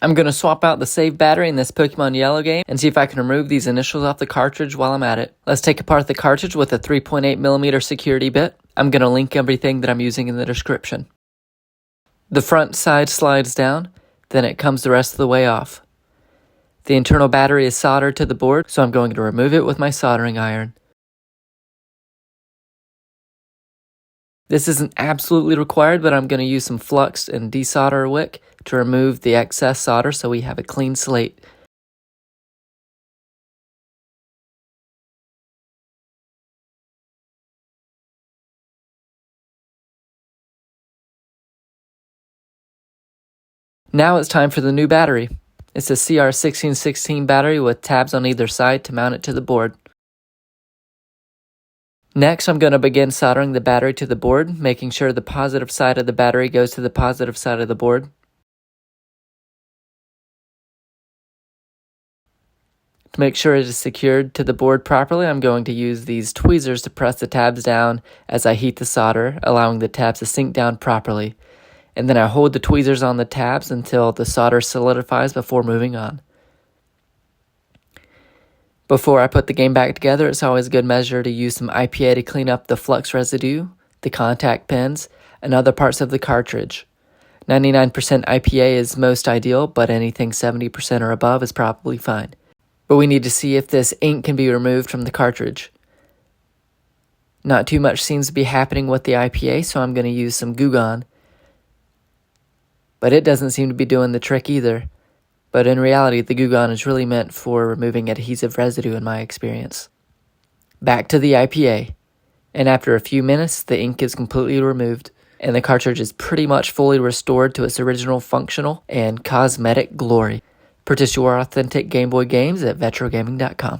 I'm going to swap out the save battery in this Pokemon Yellow game and see if I can remove these initials off the cartridge while I'm at it. Let's take apart the cartridge with a 3.8mm security bit. I'm going to link everything that I'm using in the description. The front side slides down, then it comes the rest of the way off. The internal battery is soldered to the board, so I'm going to remove it with my soldering iron. This isn't absolutely required, but I'm going to use some flux and desolder a wick to remove the excess solder so we have a clean slate. Now it's time for the new battery. It's a CR1616 battery with tabs on either side to mount it to the board. Next, I'm going to begin soldering the battery to the board, making sure the positive side of the battery goes to the positive side of the board. To make sure it is secured to the board properly, I'm going to use these tweezers to press the tabs down as I heat the solder, allowing the tabs to sink down properly. And then I hold the tweezers on the tabs until the solder solidifies before moving on. Before I put the game back together, it's always a good measure to use some IPA to clean up the flux residue, the contact pins, and other parts of the cartridge. 99% IPA is most ideal, but anything 70% or above is probably fine. But we need to see if this ink can be removed from the cartridge. Not too much seems to be happening with the IPA, so I'm going to use some Goo Gone. But it doesn't seem to be doing the trick either. But in reality, the Goo Gone is really meant for removing adhesive residue in my experience. Back to the IPA. And after a few minutes, the ink is completely removed, and the cartridge is pretty much fully restored to its original functional and cosmetic glory. Purchase your authentic Game Boy games at VetroGaming.com.